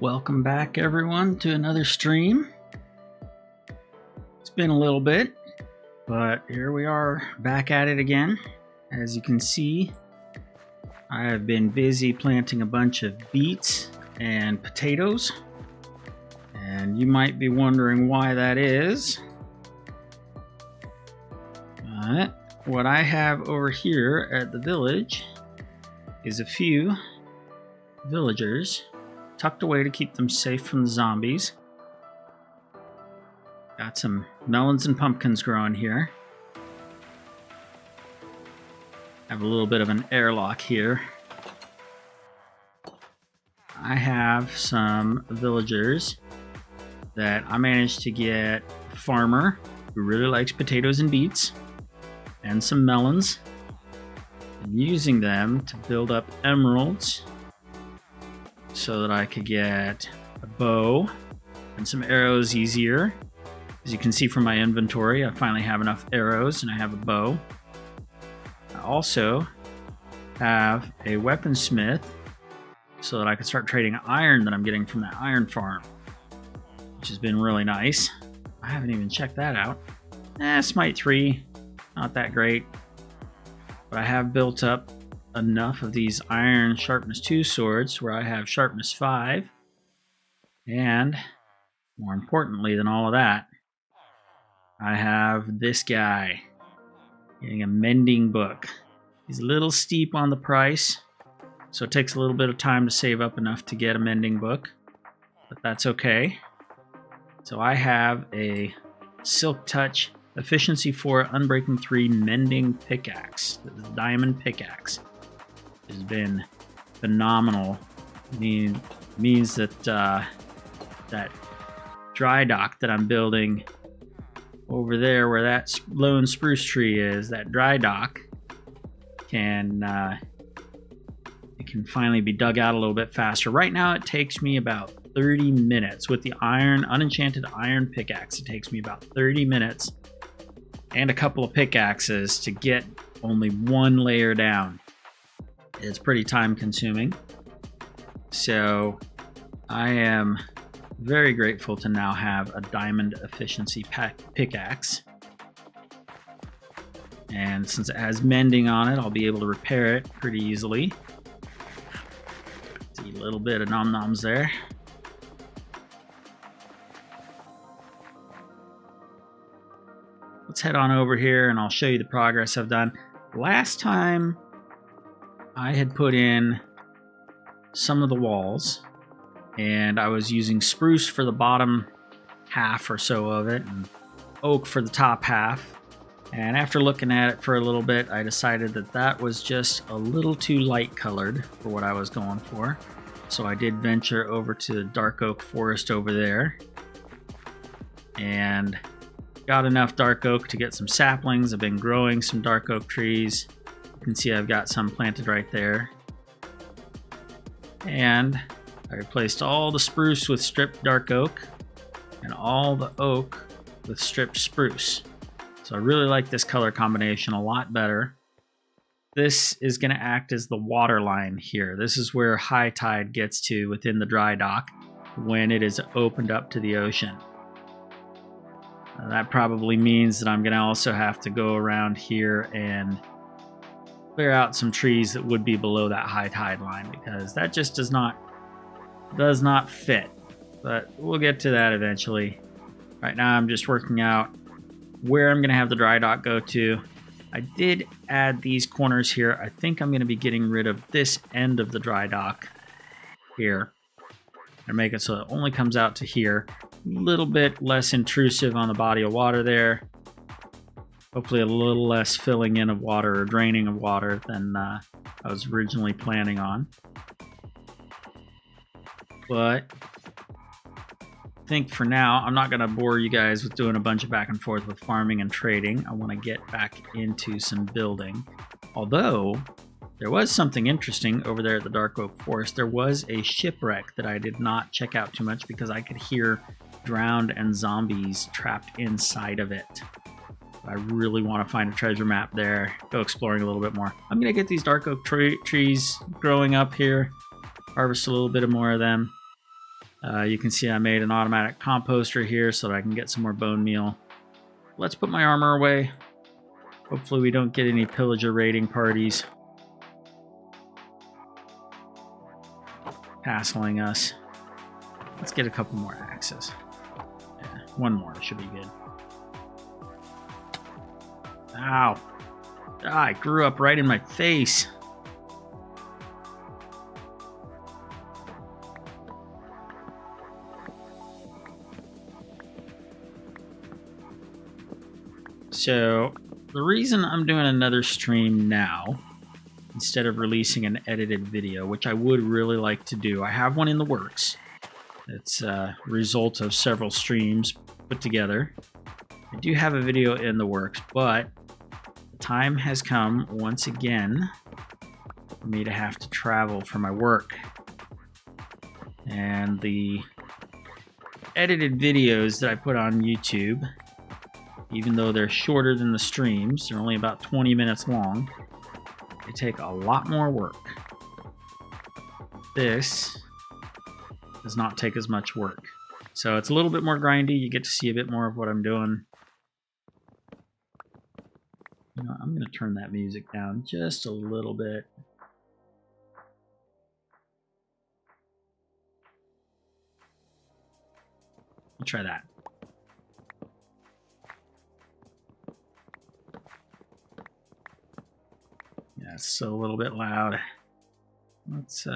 Welcome back everyone to another stream. It's been a little bit, but here we are back at it again. As you can see, I have been busy planting a bunch of beets and potatoes, and you might be wondering why that is. What I have over here at the village is a few villagers tucked away to keep them safe from the zombies. Got some melons and pumpkins growing here. Have a little bit of an airlock here. I have some villagers that I managed to get a farmer who really likes potatoes and beets and some melons, and using them to build up emeralds so that I could get a bow and some arrows easier. As you can see from my inventory, I finally have enough arrows and I have a bow. I also have a weaponsmith so that I can start trading iron that I'm getting from that iron farm, which has been really nice. I haven't even checked that out. Smite 3, not that great, but I have built up enough of these iron sharpness 2 swords where I have sharpness 5, and more importantly than all of that, I have this guy getting a mending book. He's a little steep on the price, so it takes a little bit of time to save up enough to get a mending book, but that's okay. So I have a Silk Touch Efficiency 4 Unbreaking 3 Mending Pickaxe, the diamond pickaxe. Has been phenomenal. Means that that dry dock that I'm building over there where that lone spruce tree is, that dry dock can finally be dug out a little bit faster. Right now it takes me about 30 minutes with the unenchanted iron pickaxe. It takes me about 30 minutes and a couple of pickaxes to get only one layer down. It's pretty time consuming. So I am very grateful to now have a diamond efficiency pickaxe. And since it has mending on it, I'll be able to repair it pretty easily. See a little bit of nom-noms there. Let's head on over here and I'll show you the progress I've done. Last time I had put in some of the walls and I was using spruce for the bottom half or so of it and oak for the top half. And after looking at it for a little bit, I decided that that was just a little too light colored for what I was going for. So I did venture over to the dark oak forest over there and got enough dark oak to get some saplings. I've been growing some dark oak trees. You can see I've got some planted right there. And I replaced all the spruce with stripped dark oak and all the oak with stripped spruce. So I really like this color combination a lot better. This is going to act as the water line here. This is where high tide gets to within the dry dock when it is opened up to the ocean. That probably means that I'm going to also have to go around here and clear out some trees that would be below that high tide line, because that just does not fit. But we'll get to that eventually. Right now I'm just working out where I'm going to have the dry dock go to. I did add these corners here. I think I'm going to be getting rid of this end of the dry dock here and make it so it only comes out to here. A little bit less intrusive on the body of water there. Hopefully a little less filling in of water or draining of water than I was originally planning on. But I think for now, I'm not going to bore you guys with doing a bunch of back and forth with farming and trading. I want to get back into some building. Although, there was something interesting over there at the Dark Oak Forest. There was a shipwreck that I did not check out too much because I could hear drowned and zombies trapped inside of it. I really want to find a treasure map there, go exploring a little bit more. I'm going to get these dark oak trees growing up here, harvest a little bit more of them, You can see I made an automatic composter here so that I can get some more bone meal. Let's put my armor away. Hopefully we don't get any pillager raiding parties hassling us. Let's get a couple more axes. Yeah, one more should be good. Ow. Ah, it grew up right in my face. So, the reason I'm doing another stream now, instead of releasing an edited video, which I would really like to do, I have one in the works. It's a result of several streams put together. I do have a video in the works, but the time has come once again for me to have to travel for my work. And the edited videos that I put on YouTube, even though they're shorter than the streams, they're only about 20 minutes long, they take a lot more work. This does not take as much work. So it's a little bit more grindy. You get to see a bit more of what I'm doing. You know, I'm going to turn that music down just a little bit. I'll try that. Yeah, it's still a little bit loud. Let's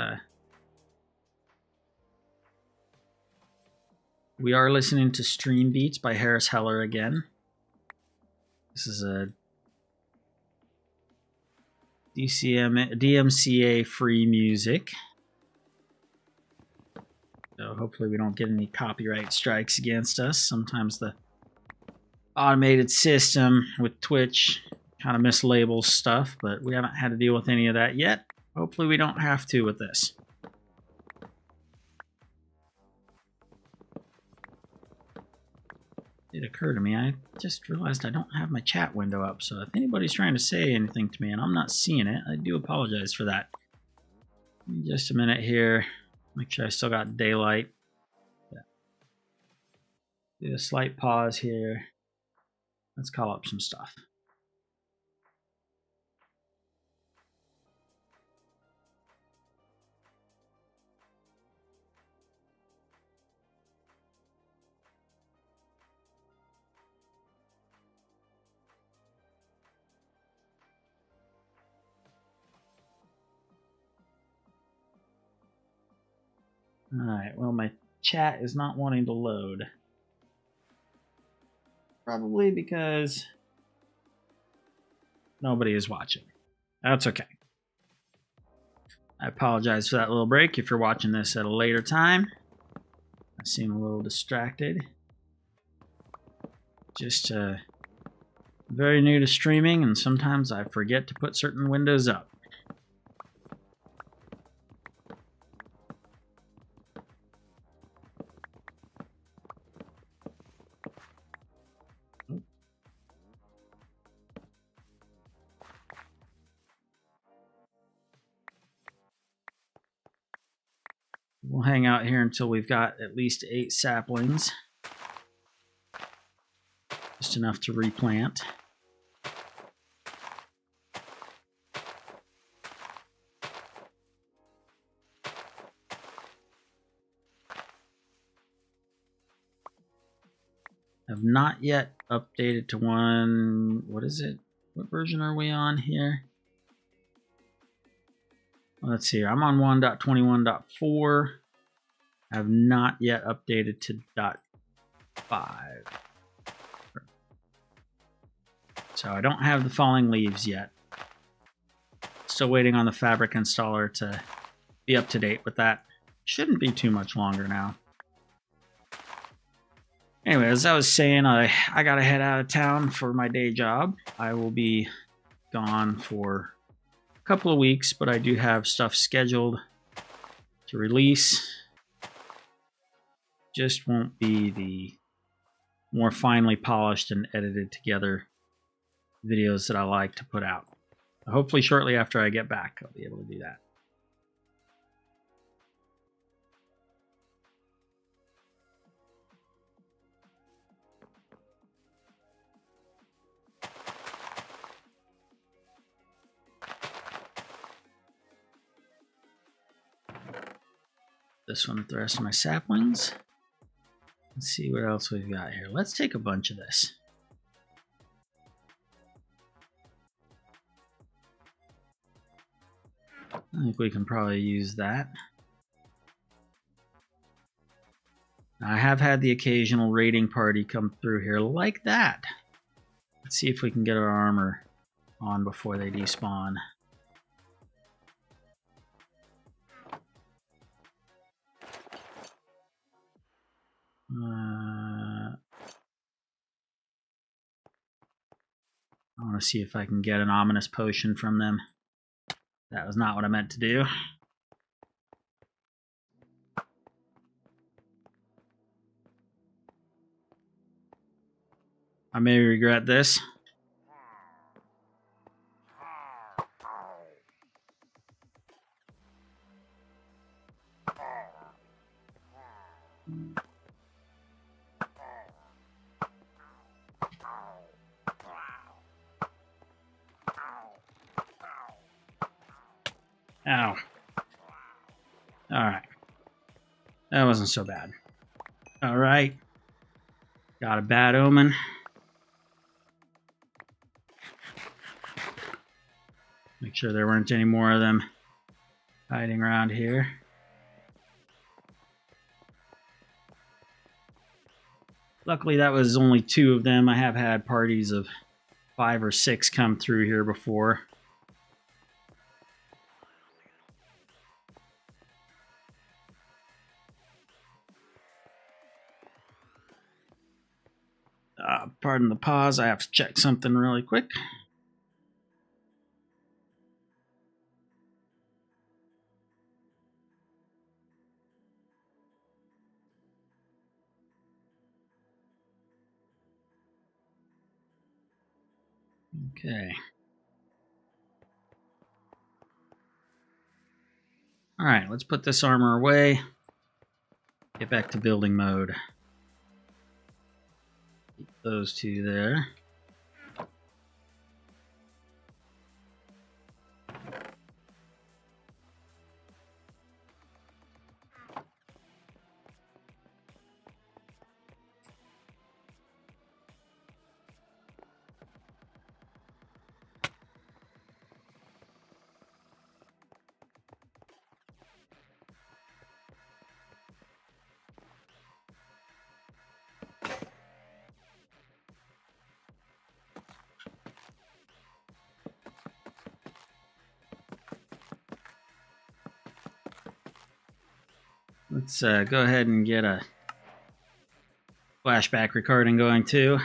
we are listening to Stream Beats by Harris Heller again. This is a DMCA free music. So hopefully we don't get any copyright strikes against us. Sometimes the automated system with Twitch kind of mislabels stuff, but we haven't had to deal with any of that yet. Hopefully we don't have to with this. It occurred to me, I just realized I don't have my chat window up, so if anybody's trying to say anything to me and I'm not seeing it, I do apologize for that. Just a minute here. Make sure I still got daylight. Yeah. Do a slight pause here. Let's call up some stuff. Alright, well, my chat is not wanting to load. Probably because nobody is watching. That's okay. I apologize for that little break if you're watching this at a later time. I seem a little distracted. Just very new to streaming, and sometimes I forget to put certain windows up. We'll hang out here until we've got at least 8 saplings. Just enough to replant. I've not yet updated to one. What is it? What version are we on here? Let's see. I'm on 1.21.4. I have not yet updated to .5. So I don't have the falling leaves yet. Still waiting on the fabric installer to be up to date with that. Shouldn't be too much longer now. Anyway, as I was saying, I gotta head out of town for my day job. I will be gone for a couple of weeks, but I do have stuff scheduled to release. Just won't be the more finely polished and edited together videos that I like to put out. Hopefully shortly after I get back, I'll be able to do that. this one with the rest of my saplings. Let's see what else we've got here. Let's take a bunch of this. I think we can probably use that. I have had the occasional raiding party come through here like that. Let's see if we can get our armor on before they despawn. I want to see if I can get an ominous potion from them. That was not what I meant to do. I may regret this. Ow. Alright. That wasn't so bad. Alright. Got a bad omen. Make sure there weren't any more of them hiding around here. Luckily, that was only 2 of them. I have had parties of 5 or 6 come through here before. Pardon the pause. I have to check something really quick. Okay. All right, let's put this armor away. Get back to building mode. Keep those 2 there. Let's go ahead and get a flashback recording going too,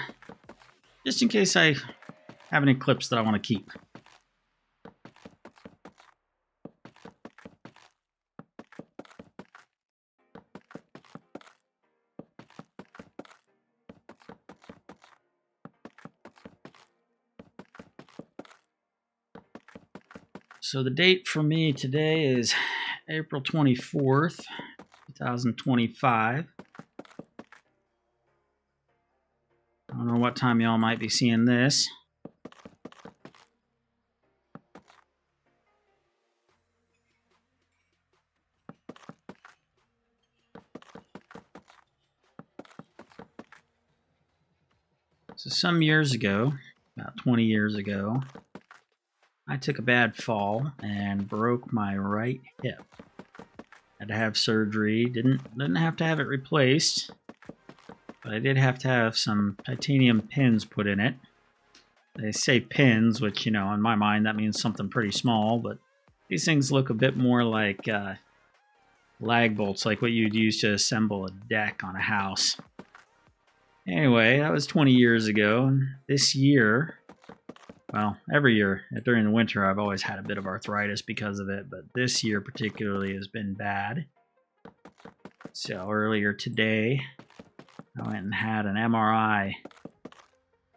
just in case I have any clips that I want to keep. So the date for me today is April 24th, 2025. I don't know what time y'all might be seeing this. So some years ago, about 20 years ago, I took a bad fall and broke my right hip. Had to have surgery. Didn't have to have it replaced, but I did have to have some titanium pins put in it. They say pins, which, you know, in my mind that means something pretty small, but these things look a bit more like lag bolts, like what you'd use to assemble a deck on a house. Anyway, that was 20 years ago, and this year, well, every year during the winter I've always had a bit of arthritis because of it, but this year particularly has been bad. So earlier today, I went and had an MRI,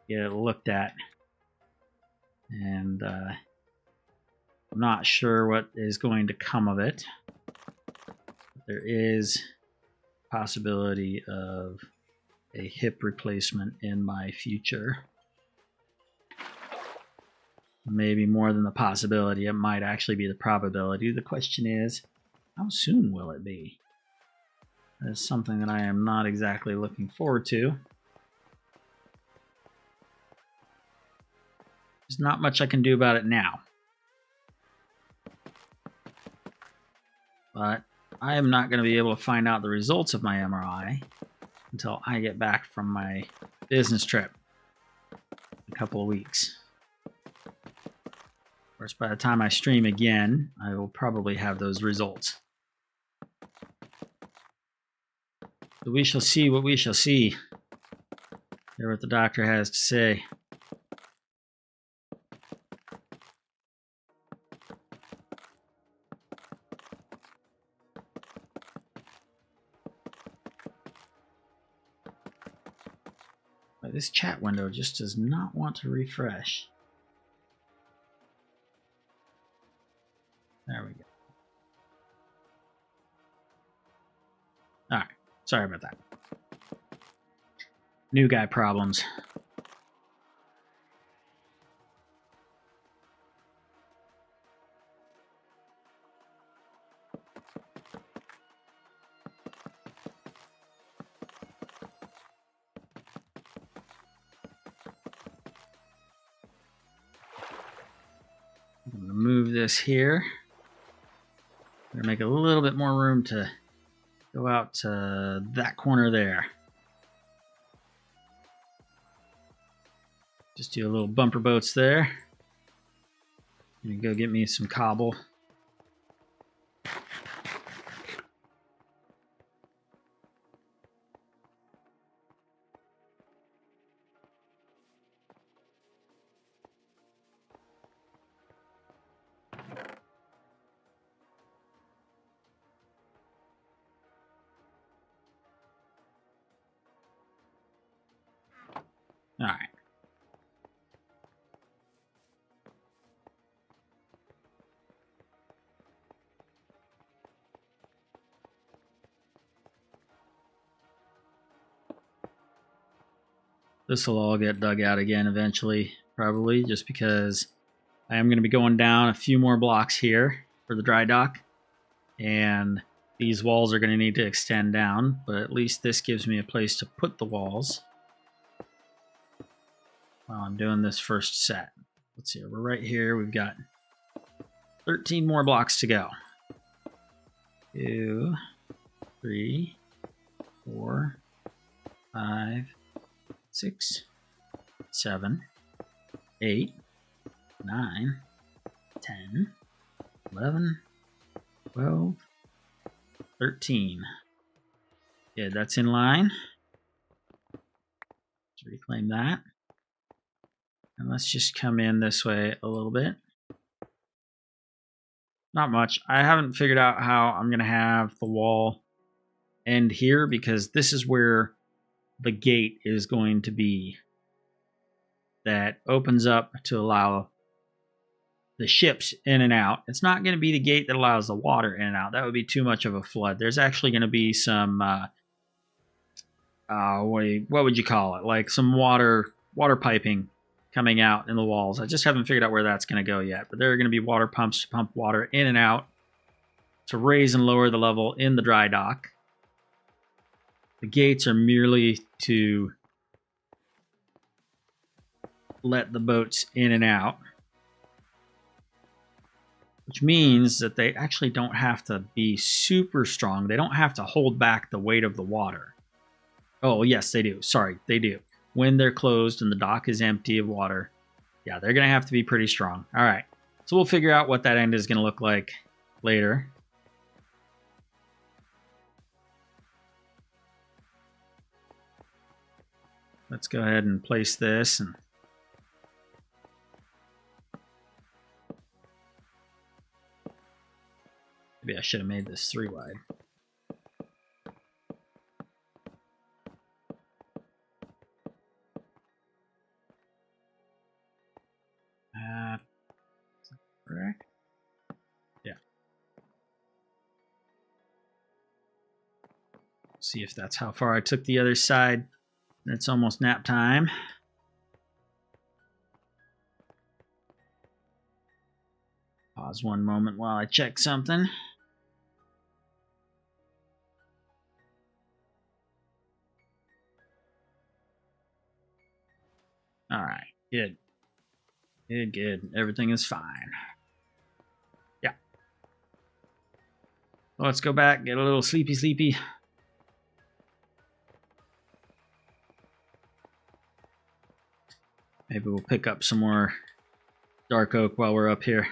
get it looked at, and I'm not sure what is going to come of it. There is a possibility of a hip replacement in my future. Maybe more than the possibility, it might actually be the probability. The question is, how soon will it be? That is something that I am not exactly looking forward to. There's not much I can do about it now. But I am not going to be able to find out the results of my MRI until I get back from my business trip in a couple of weeks. Of course, by the time I stream again, I will probably have those results. But we shall see what we shall see. Hear what the doctor has to say. But this chat window just does not want to refresh. There we go. Alright, sorry about that. New guy problems. I'm going to move this here. I'm going to make a little bit more room to go out to that corner there. Just do a little bumper boats there. I'm going to go get me some cobble. All right. This will all get dug out again eventually, probably, just because I am going to be going down a few more blocks here for the dry dock, and these walls are going to need to extend down, but at least this gives me a place to put the walls while I'm doing this first set. Let's see, we're right here. We've got 13 more blocks to go. 2, 3, 4, 5, 6, 7, 8, 9, 10, 11, 12, 13. Yeah, that's in line. Let's reclaim that. And let's just come in this way a little bit. Not much. I haven't figured out how I'm going to have the wall end here, because this is where the gate is going to be that opens up to allow the ships in and out. It's not going to be the gate that allows the water in and out. That would be too much of a flood. There's actually going to be some what would you call it? Like some water piping coming out in the walls. I just haven't figured out where that's going to go yet. But there are going to be water pumps to pump water in and out to raise and lower the level in the dry dock. The gates are merely to let the boats in and out, which means that they actually don't have to be super strong. They don't have to hold back the weight of the water. Oh, yes, they do. Sorry, they do. When they're closed and the dock is empty of water, yeah, they're going to have to be pretty strong. All right, so we'll figure out what that end is going to look like later. Let's go ahead and place this. And maybe I should have made this 3 wide. Is that correct? Yeah. See if that's how far I took the other side. It's almost nap time. Pause one moment while I check something. Good. Good, good. Everything is fine. Yeah. Well, let's go back, get a little sleepy. Maybe we'll pick up some more dark oak while we're up here.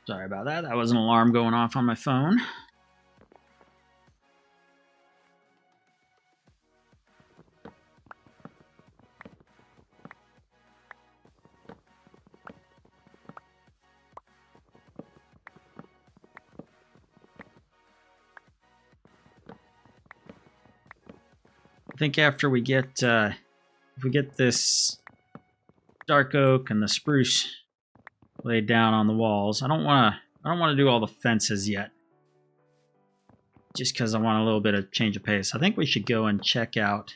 Sorry about that. That was an alarm going off on my phone. I think after we get if we get this dark oak and the spruce laid down on the walls, I don't want to do all the fences yet, just because I want a little bit of change of pace. I think we should go and check out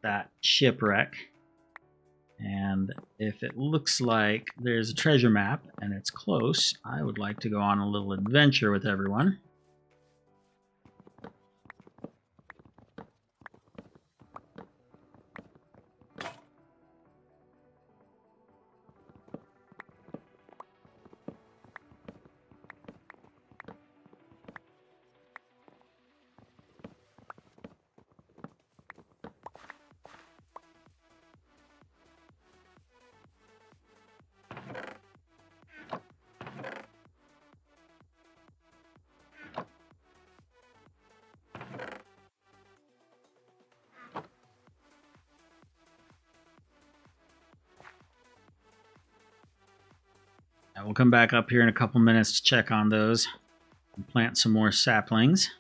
that shipwreck, and if it looks like there's a treasure map and it's close, I would like to go on a little adventure with everyone. And we'll come back up here in a couple minutes to check on those and plant some more saplings.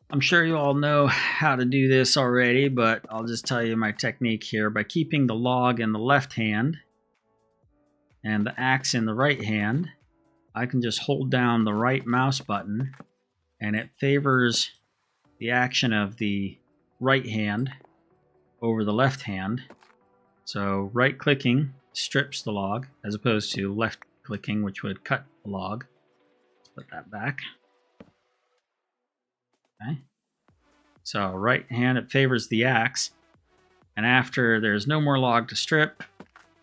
I'm sure you all know how to do this already, but I'll just tell you my technique here. By keeping the log in the left hand and the axe in the right hand, I can just hold down the right mouse button and it favors the action of the right hand over the left hand. So right clicking strips the log as opposed to left clicking, which would cut the log. Let's put that back. Okay. So right hand, it favors the axe, and after there's no more log to strip,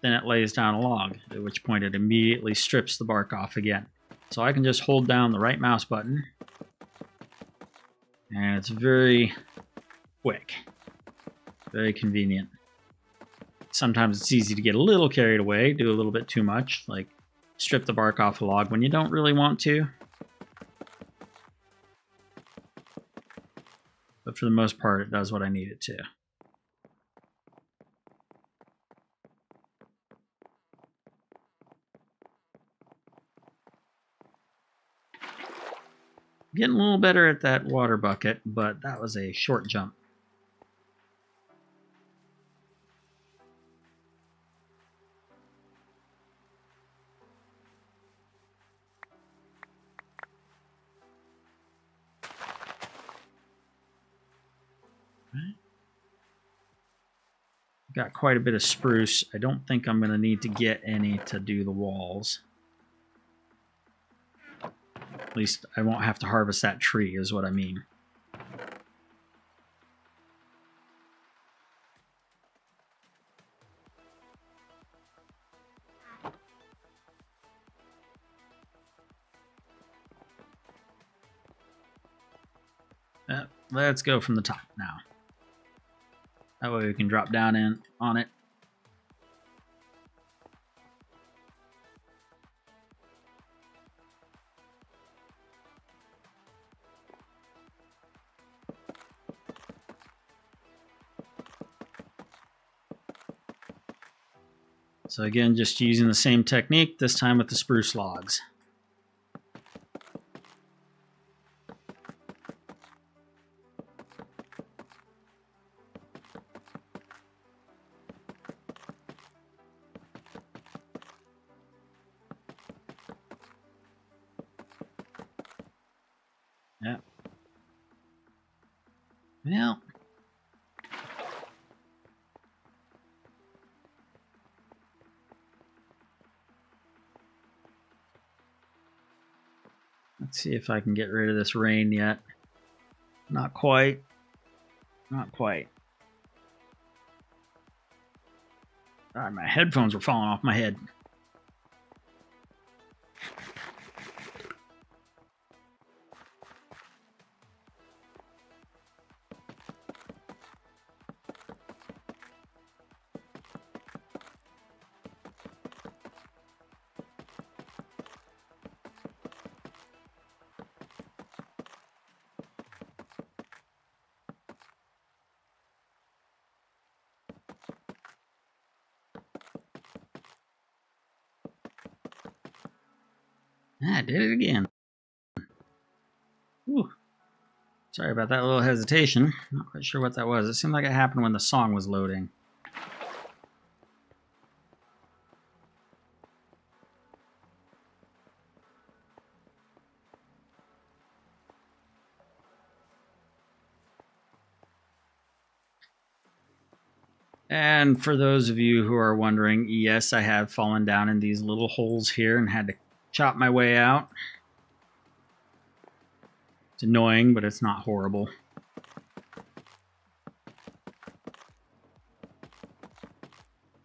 then it lays down a log, at which point it immediately strips the bark off again. So I can just hold down the right mouse button, and it's very quick, very convenient. Sometimes it's easy to get a little carried away, do a little bit too much, like strip the bark off a log when you don't really want to. But for the most part, it does what I need it to. Getting a little better at that water bucket, but that was a short jump. Got quite a bit of spruce. I don't think I'm going to need to get any to do the walls. At least I won't have to harvest that tree, is what I mean. Let's go from the top now. That way we can drop down in on it. So again, just using the same technique, this time with the spruce logs. Well, let's see if I can get rid of this rain yet. Not quite. Not quite. God, my headphones were falling off my head. I did it again. Whew. Sorry about that little hesitation. Not quite sure what that was. It seemed like it happened when the song was loading. And for those of you who are wondering, yes, I have fallen down in these little holes here and had to chop my way out. It's annoying, but it's not horrible.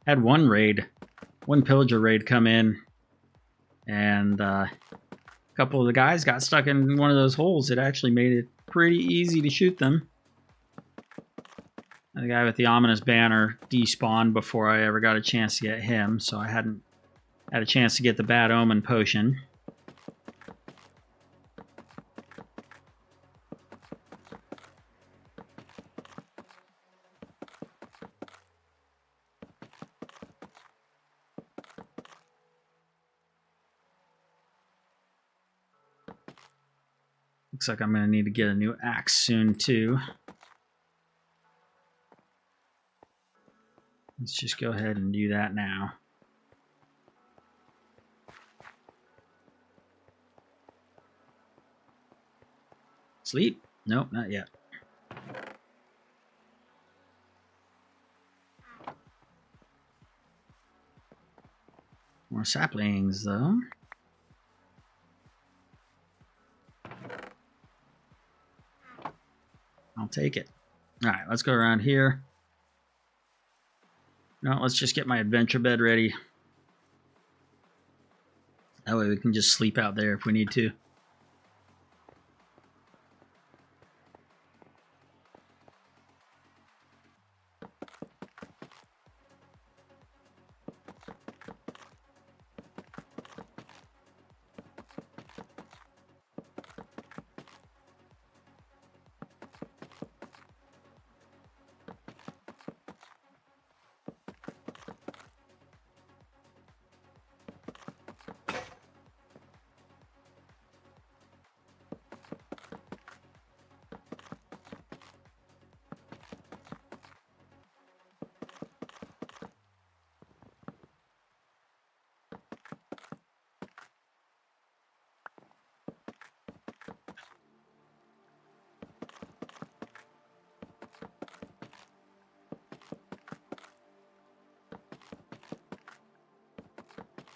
Had one pillager raid come in, and a couple of the guys got stuck in one of those holes. It actually made it pretty easy to shoot them. The guy with the ominous banner despawned before I ever got a chance to get him, so I hadn't had a chance to get the bad omen potion. Looks like I'm going to need to get a new axe soon, too. Let's just go ahead and do that now. Sleep? Nope, not yet. More saplings, though. I'll take it. All right, let's go around here. No, let's just get my adventure bed ready. That way we can just sleep out there if we need to.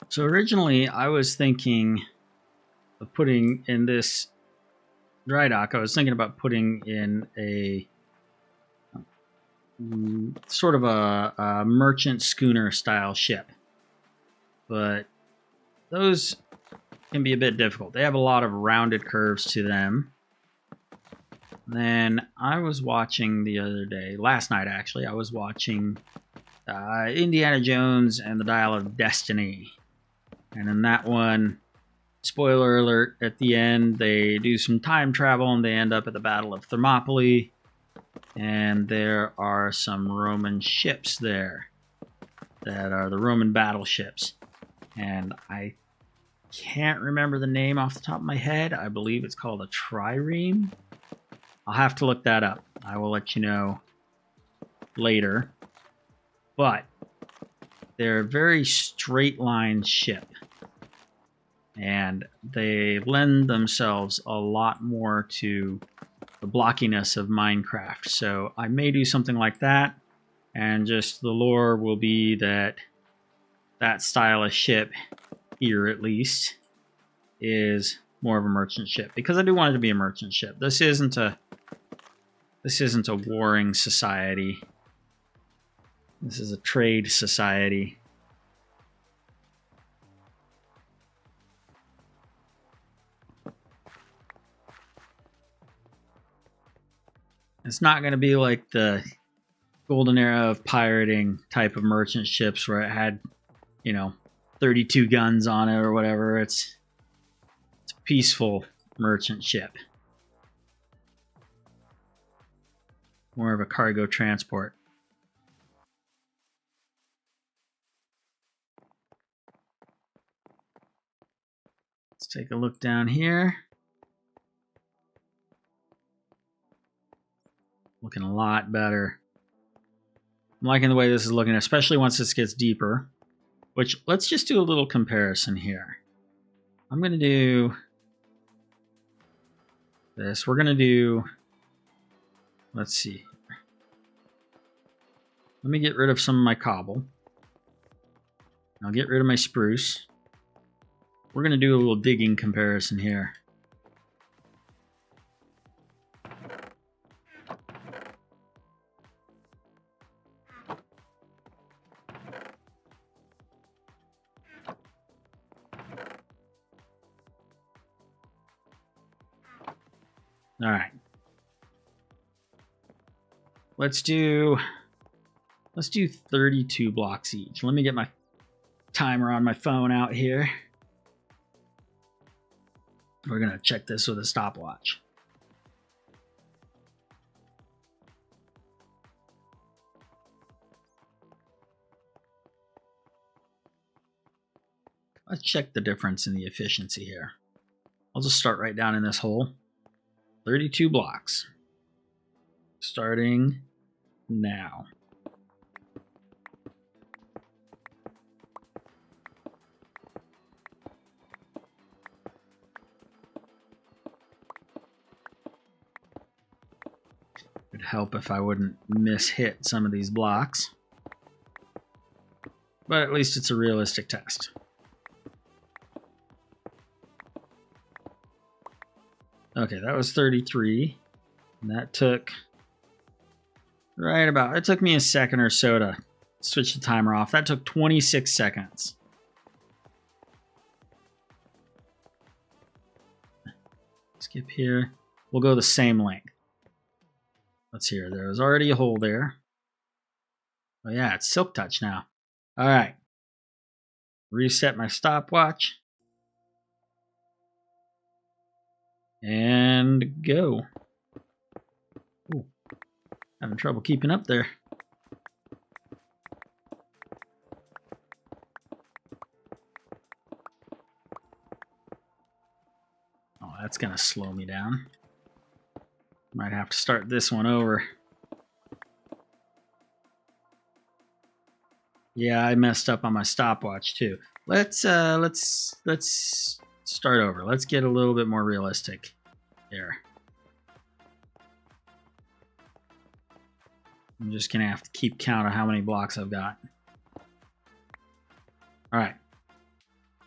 So originally I was thinking of putting in this dry dock, I was thinking about putting in a sort of a merchant schooner style ship. But those can be a bit difficult. They have a lot of rounded curves to them. Then I was watching the other day, last night actually, I was watching Indiana Jones and the Dial of Destiny. And in that one, spoiler alert, at the end, they do some time travel and they end up at the Battle of Thermopylae. And there are some Roman ships there that are the Roman battleships. And I can't remember the name off the top of my head. I believe it's called a trireme. I'll have to look that up. I will let you know later. But they're a very straight line ship. And they lend themselves a lot more to the blockiness of Minecraft. So I may do something like that, and just the lore will be that that style of ship here, at least, is more of a merchant ship, because I do want it to be a merchant ship. This isn't a warring society. This is a trade society. It's not going to be like the golden era of pirating type of merchant ships where it had, 32 guns on it or whatever. It's a peaceful merchant ship. More of a cargo transport. Let's take a look down here. Looking a lot better. I'm liking the way this is looking, especially once this gets deeper. Which, let's just do a little comparison here. I'm going to do this. We're going to do, let's see. Let me get rid of some of my cobble. I'll get rid of my spruce. We're going to do a little digging comparison here. All right. Let's do 32 blocks each. Let me get my timer on my phone out here. We're going to check this with a stopwatch. Let's check the difference in the efficiency here. I'll just start right down in this hole. 32 blocks. Starting now. It'd help if I wouldn't miss-hit some of these blocks. But at least it's a realistic test. Okay, that was 33. And that took it took me a second or so to switch the timer off. That took 26 seconds. Skip here. We'll go the same length. Let's hear. There was already a hole there. Oh yeah, it's Silk Touch now. All right. Reset my stopwatch. And go. Ooh, having trouble keeping up there. Oh, that's gonna slow me down. Might have to start this one over. Yeah, I messed up on my stopwatch too. Let's start over. Let's get a little bit more realistic here. I'm just gonna have to keep count of how many blocks I've got. All right.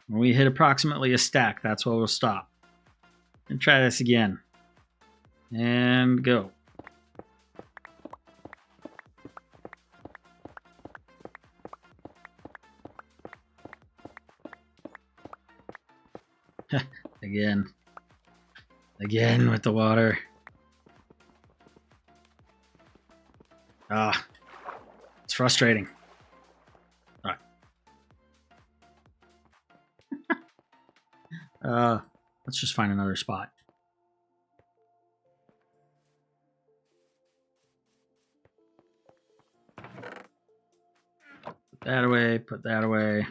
When we hit approximately a stack, that's where we'll stop. And try this again. And go. Again with the water. It's frustrating. All right. Let's just find another spot. Put that away, put that away.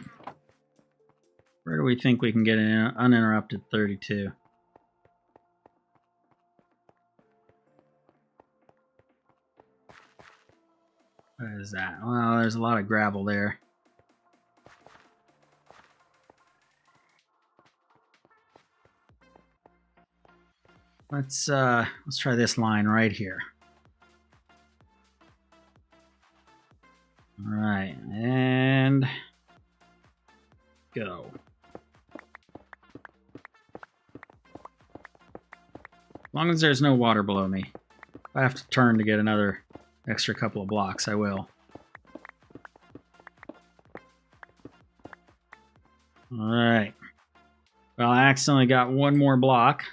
Where do we think we can get an uninterrupted 32? What is that? Well, there's a lot of gravel there. Let's try this line right here. All right, and go. As long as there's no water below me. If I have to turn to get another extra couple of blocks, I will. All right. Well, I accidentally got one more block.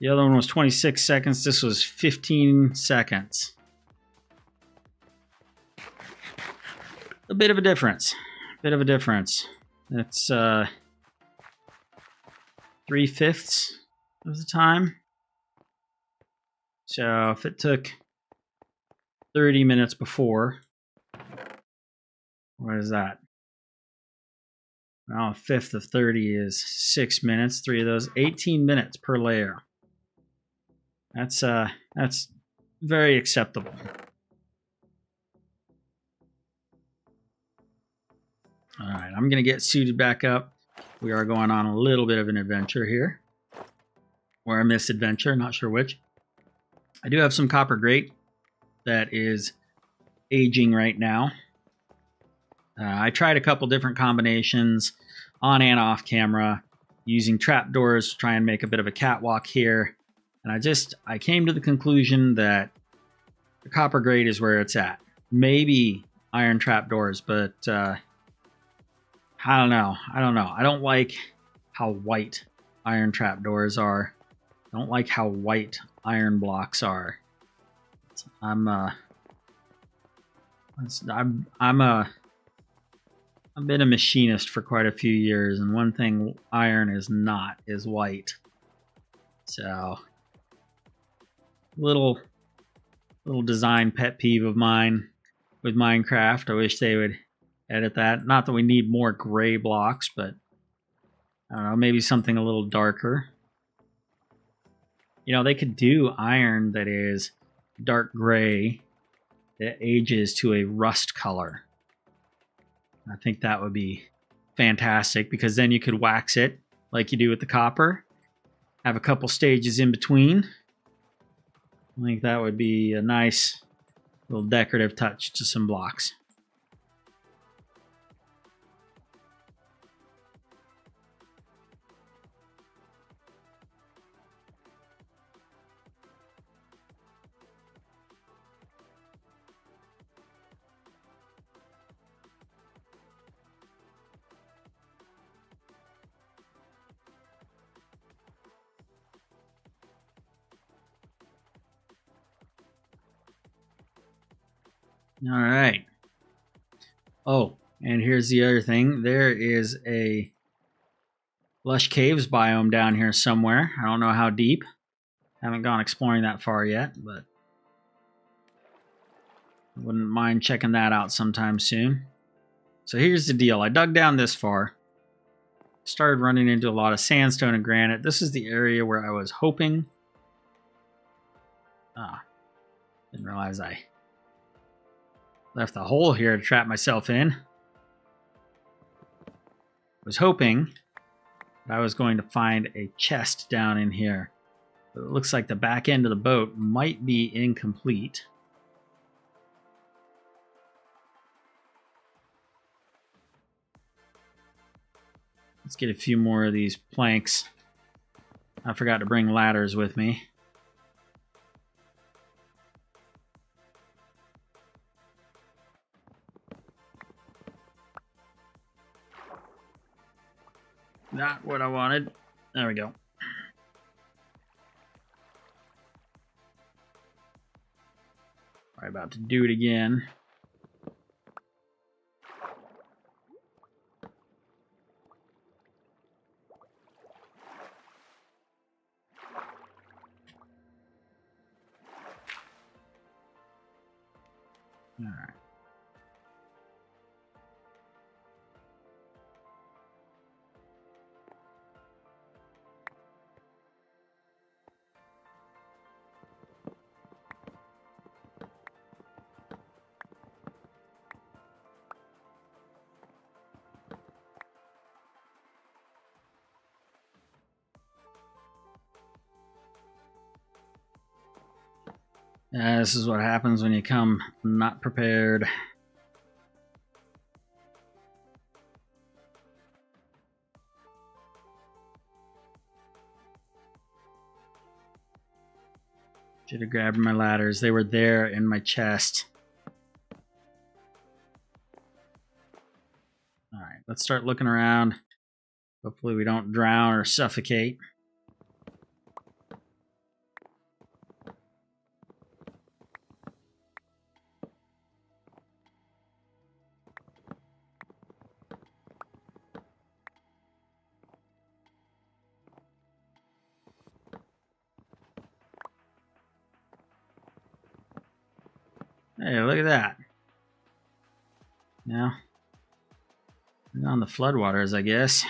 The other one was 26 seconds. This was 15 seconds. A bit of a difference. It's 3/5 of the time. So if it took 30 minutes before, what is that? Well, a fifth of 30 is 6 minutes. 3 of those, 18 minutes per layer. That's very acceptable. All right, I'm gonna get suited back up. We are going on a little bit of an adventure here, or a misadventure, not sure which. I do have some copper grate that is aging right now. I tried a couple different combinations on and off camera, using trapdoors to try and make a bit of a catwalk here. And I came to the conclusion that the copper grate is where it's at. Maybe iron trapdoors, but I don't know. I don't like how white iron trapdoors are. I don't like how white iron blocks are. I've been a machinist for quite a few years, and one thing iron is not is white. So, little design pet peeve of mine with Minecraft. I wish they would edit that. Not that we need more gray blocks, but I don't know, maybe something a little darker. You know, they could do iron that is dark gray that ages to a rust color. I think that would be fantastic, because then you could wax it like you do with the copper. Have a couple stages in between. I think that would be a nice little decorative touch to some blocks. All right. Oh, and here's the other thing. There is a lush caves biome down here somewhere. I don't know how deep. Haven't gone exploring that far yet, but I wouldn't mind checking that out sometime soon. So here's the deal. I dug down this far. Started running into a lot of sandstone and granite. This is the area where I was hoping... didn't realize I left the hole here to trap myself in. Was hoping that I was going to find a chest down in here. But it looks like the back end of the boat might be incomplete. Let's get a few more of these planks. I forgot to bring ladders with me. Not what I wanted. There we go. Probably about to do it again. All right. This is what happens when you come not prepared. Should have grabbed my ladders. They were there in my chest. Alright, let's start looking around. Hopefully we don't drown or suffocate. Hey, look at that. Now, we're on the floodwaters, I guess.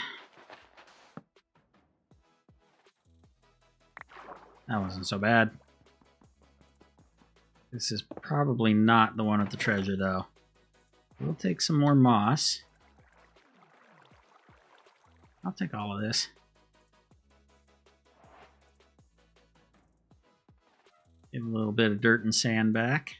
That wasn't so bad. This is probably not the one with the treasure, though. We'll take some more moss. I'll take all of this. Give a little bit of dirt and sand back.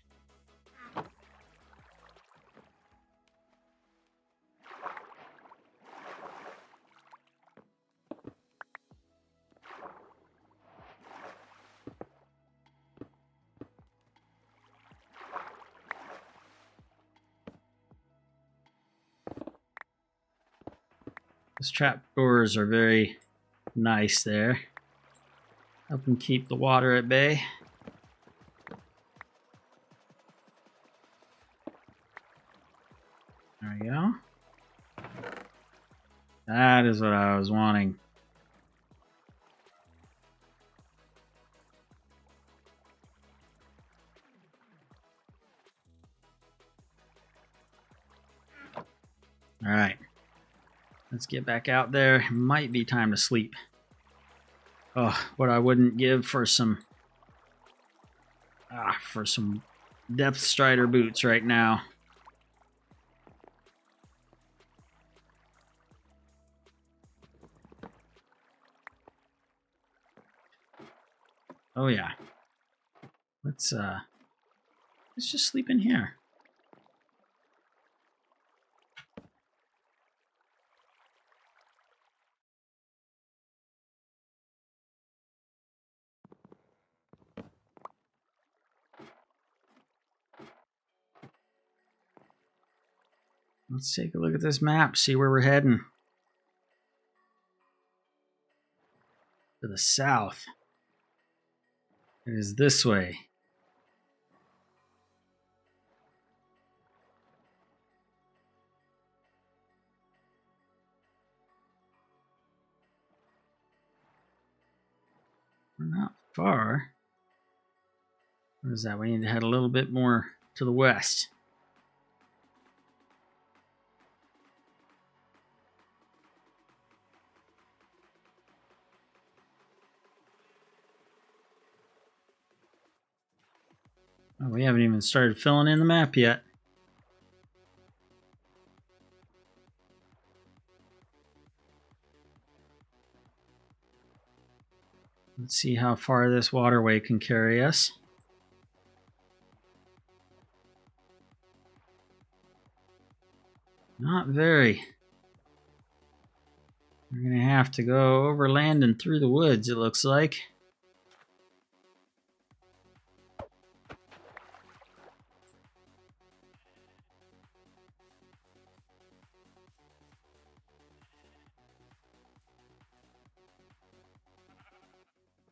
Those trapdoors are very nice there. Help them keep the water at bay. There we go. That is what I was wanting. All right. Let's get back out there. It might be time to sleep. Oh, what I wouldn't give for some Depth Strider boots right now. Oh yeah. Let's just sleep in here. Let's take a look at this map, see where we're heading. To the south. It is this way. We're not far. What is that? We need to head a little bit more to the west. Oh, we haven't even started filling in the map yet. Let's see how far this waterway can carry us. Not very. We're going to have to go over land and through the woods, it looks like.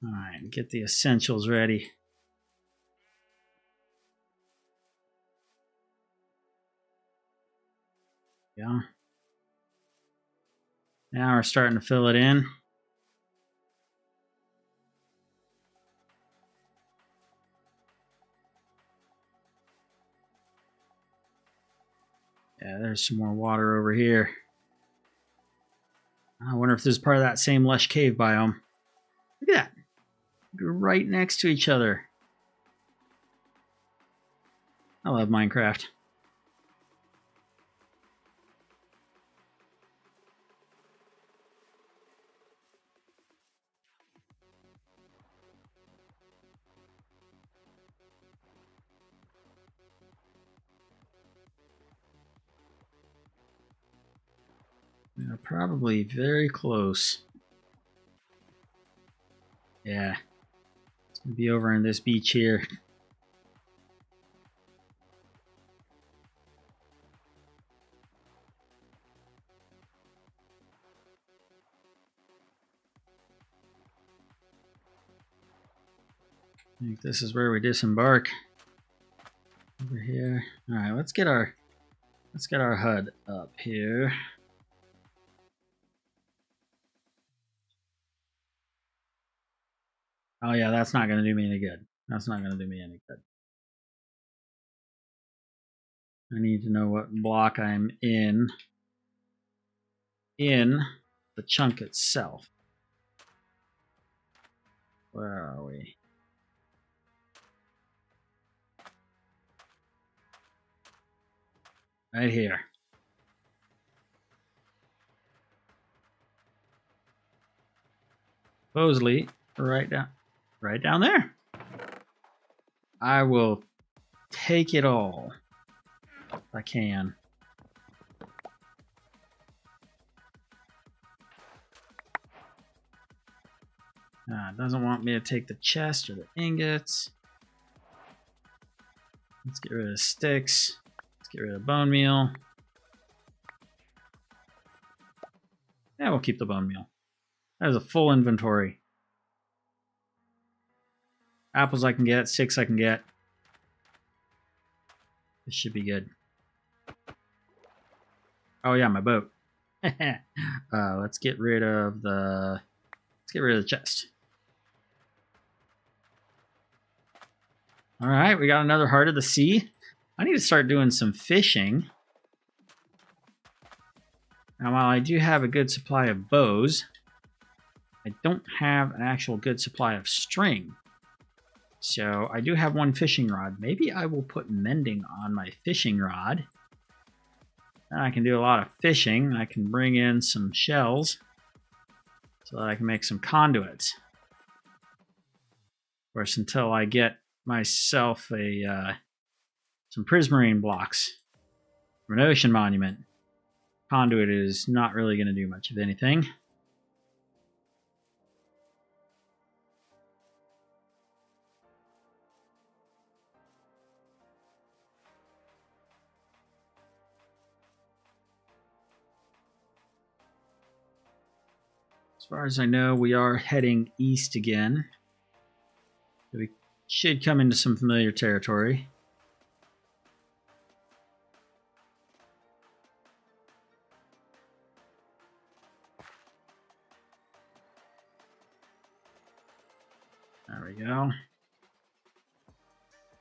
All right, get the essentials ready. Yeah. Now we're starting to fill it in. Yeah, there's some more water over here. I wonder if this is part of that same lush cave biome. Look at that. They're right next to each other. I love Minecraft. We're probably very close. Yeah. It's gonna be over on this beach here. I think this is where we disembark. Over here. Alright, let's get our HUD up here. Oh yeah, that's not gonna do me any good. That's not gonna do me any good. I need to know what block I'm in the chunk itself. Where are we? Right here. Supposedly, right down there. I will take it all if I can. It doesn't want me to take the chest or the ingots. Let's get rid of the sticks. Let's get rid of bone meal. Yeah, we'll keep the bone meal. That is a full inventory. Apples I can get, sticks I can get. This should be good. Oh yeah, my boat. Let's get rid of the chest. All right, we got another Heart of the Sea. I need to start doing some fishing. Now, while I do have a good supply of bows, I don't have an actual good supply of string. So I do have one fishing rod. Maybe I will put mending on my fishing rod. Then I can do a lot of fishing. I can bring in some shells so that I can make some conduits. Of course, until I get myself some prismarine blocks from an ocean monument, conduit is not really going to do much of anything. As far as I know, we are heading east again. We should come into some familiar territory. There we go. I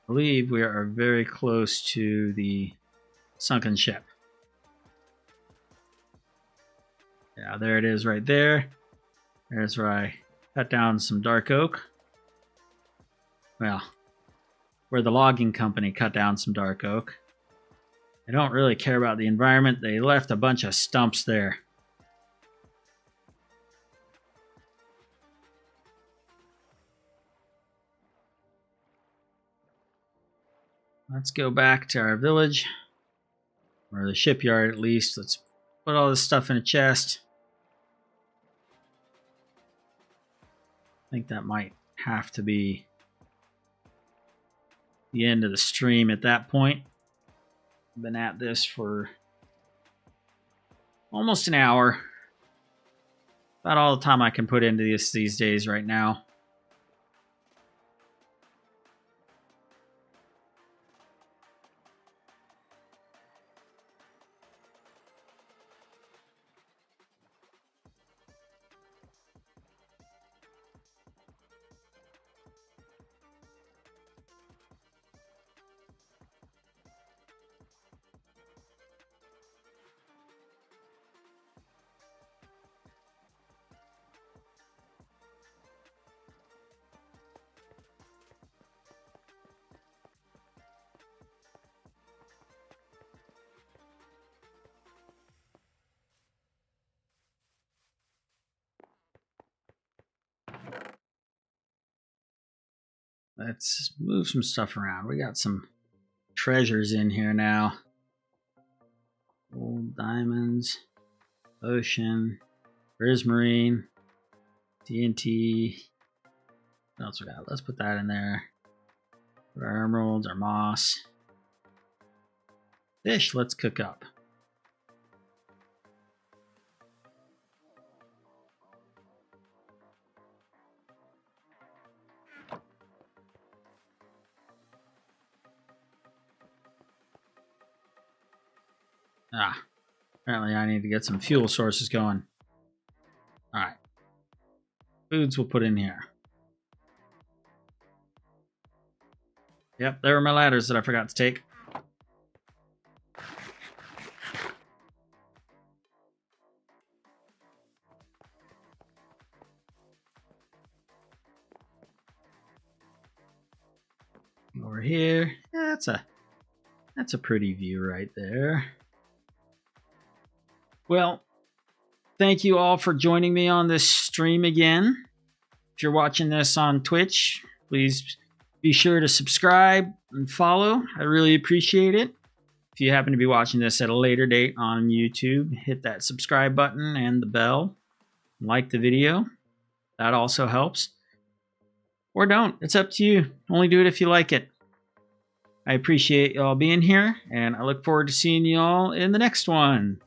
believe we are very close to the sunken ship. Yeah, there it is right there. There's where I cut down some dark oak. Well, where the logging company cut down some dark oak. They don't really care about the environment. They left a bunch of stumps there. Let's go back to our village, or the shipyard at least. Let's put all this stuff in a chest. I think that might have to be the end of the stream at that point. I've been at this for almost an hour. About all the time I can put into this these days right now. Let's move some stuff around. We got some treasures in here now. Gold, diamonds. Ocean, Prismarine, TNT. What else we got? Let's put that in there. Put our emeralds, our moss. Fish, let's cook up. Apparently I need to get some fuel sources going. Alright. Foods we'll put in here. Yep, there were my ladders that I forgot to take. Over here. Yeah, that's a pretty view right there. Well, thank you all for joining me on this stream again. If you're watching this on Twitch, please be sure to subscribe and follow. I really appreciate it. If you happen to be watching this at a later date on YouTube, hit that subscribe button and the bell. Like the video. That also helps. Or don't. It's up to you. Only do it if you like it. I appreciate y'all being here, and I look forward to seeing y'all in the next one.